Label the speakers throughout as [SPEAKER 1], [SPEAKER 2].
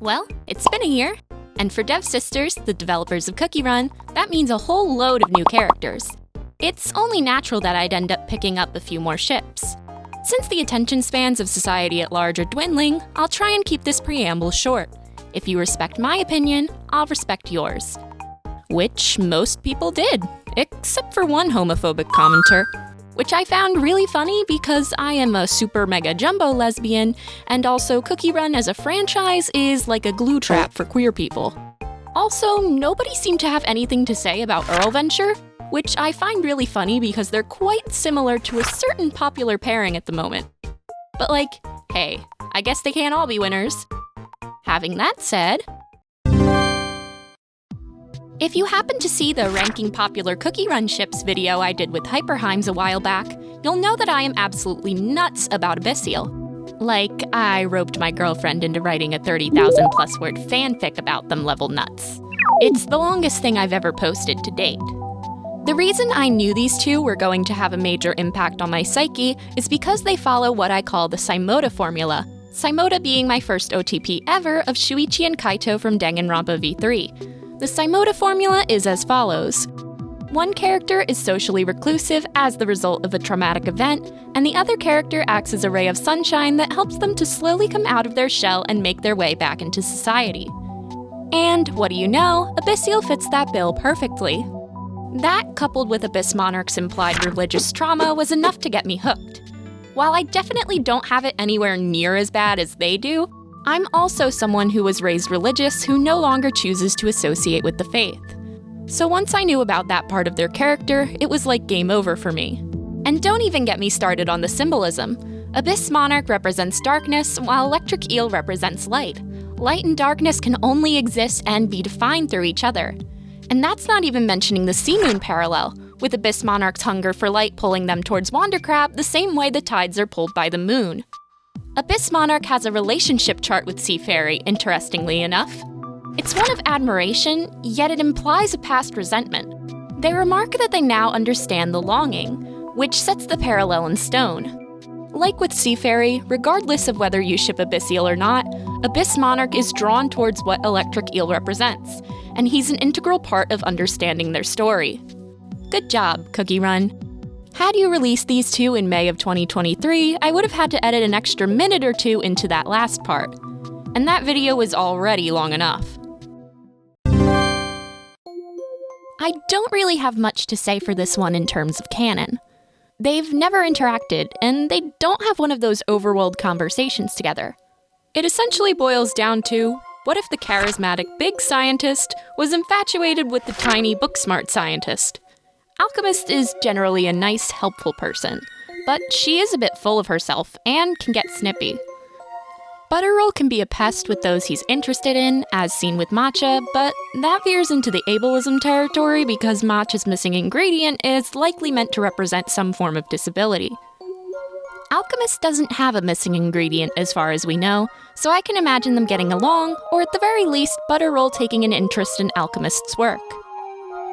[SPEAKER 1] Well, it's been a year, and for Dev Sisters, the developers of Cookie Run, that means a whole load of new characters. It's only natural that I'd end up picking up a few more ships. Since the attention spans of society at large are dwindling, I'll try and keep this preamble short. If you respect my opinion, I'll respect yours. Which most people did, except for one homophobic commenter, which I found really funny because I am a super mega jumbo lesbian, and also Cookie Run as a franchise is like a glue trap for queer people. Also, nobody seemed to have anything to say about Earl Venture, which I find really funny because they're quite similar to a certain popular pairing at the moment. But like, hey, I guess they can't all be winners. Having that said, if you happen to see the Ranking Popular Cookie Run Ships video I did with Hyperheims a while back, you'll know that I am absolutely nuts about Abysseel. Like, I roped my girlfriend into writing a 30,000 plus word fanfic about them level nuts. It's the longest thing I've ever posted to date. The reason I knew these two were going to have a major impact on my psyche is because they follow what I call the Saimoda formula, Saimoda being my first OTP ever of Shuichi and Kaito from Danganronpa V3. The Saimoda formula is as follows. One character is socially reclusive as the result of a traumatic event, and the other character acts as a ray of sunshine that helps them to slowly come out of their shell and make their way back into society. And what do you know, Abysseel fits that bill perfectly. That, coupled with Abyss Monarch's implied religious trauma, was enough to get me hooked. While I definitely don't have it anywhere near as bad as they do, I'm also someone who was raised religious who no longer chooses to associate with the faith. So once I knew about that part of their character, it was like game over for me. And don't even get me started on the symbolism. Abyss Monarch represents darkness, while Electric Eel represents light. Light and darkness can only exist and be defined through each other. And that's not even mentioning the Sea Moon parallel, with Abyss Monarch's hunger for light pulling them towards Wandercrab the same way the tides are pulled by the moon. Abyss Monarch has a relationship chart with Sea Fairy, interestingly enough. It's one of admiration, yet it implies a past resentment. They remark that they now understand the longing, which sets the parallel in stone. Like with Sea Fairy, regardless of whether you ship Abysseel or not, Abyss Monarch is drawn towards what Electric Eel represents, and he's an integral part of understanding their story. Good job, Cookie Run. Had you released these two in May of 2023, I would have had to edit an extra minute or two into that last part. And that video was already long enough. I don't really have much to say for this one in terms of canon. They've never interacted, and they don't have one of those overworld conversations together. It essentially boils down to, what if the charismatic big scientist was infatuated with the tiny book-smart scientist? Alchemist is generally a nice, helpful person, but she is a bit full of herself and can get snippy. Butteralch can be a pest with those he's interested in, as seen with Matcha, but that veers into the ableism territory because Matcha's missing ingredient is likely meant to represent some form of disability. Alchemist doesn't have a missing ingredient as far as we know, so I can imagine them getting along, or at the very least, Butteralch taking an interest in Alchemist's work.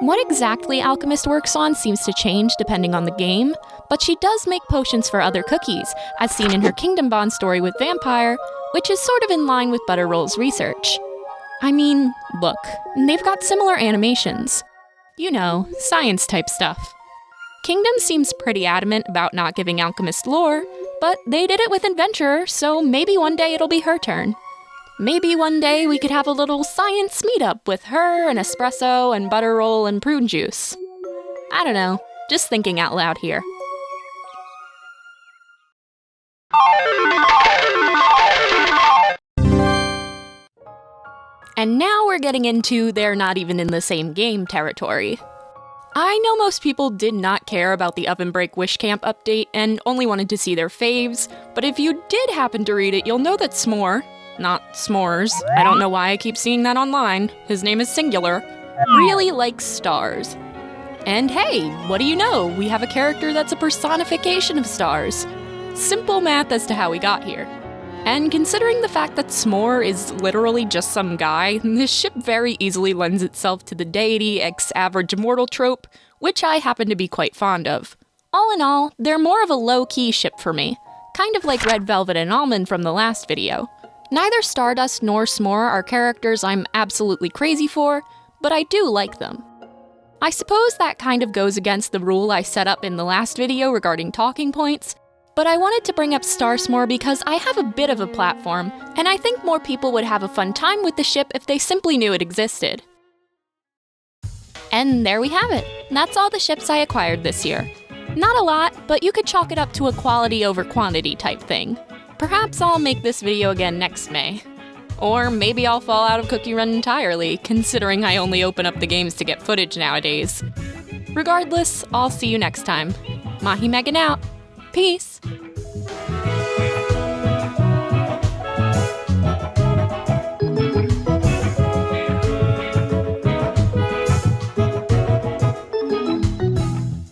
[SPEAKER 1] What exactly Alchemist works on seems to change depending on the game, but she does make potions for other cookies, as seen in her Kingdom Bond story with Vampire, which is sort of in line with Butteralch's research. I mean, look, they've got similar animations. You know, science-type stuff. Kingdom seems pretty adamant about not giving Alchemist lore, but they did it with Adventurer, so maybe one day it'll be her turn. Maybe one day we could have a little science meetup with her and espresso and butterroll and prune juice. I don't know, just thinking out loud here. And now we're getting into they're not even in the same game territory. I know most people did not care about the Oven Break Wish Camp update and only wanted to see their faves, but if you did happen to read it, you'll know that S'more, not S'mores, I don't know why I keep seeing that online, his name is singular, really likes stars. And hey, what do you know? We have a character that's a personification of stars. Simple math as to how we got here. And considering the fact that S'more is literally just some guy, this ship very easily lends itself to the deity x average mortal trope, which I happen to be quite fond of. All in all, they're more of a low-key ship for me, kind of like Red Velvet and Almond from the last video. Neither Stardust nor S'more are characters I'm absolutely crazy for, but I do like them. I suppose that kind of goes against the rule I set up in the last video regarding talking points, but I wanted to bring up Starsmore because I have a bit of a platform, and I think more people would have a fun time with the ship if they simply knew it existed. And there we have it. That's all the ships I acquired this year. Not a lot, but you could chalk it up to a quality over quantity type thing. Perhaps I'll make this video again next May. Or maybe I'll fall out of Cookie Run entirely, considering I only open up the games to get footage nowadays. Regardless, I'll see you next time. Mahimeghan out. Peace!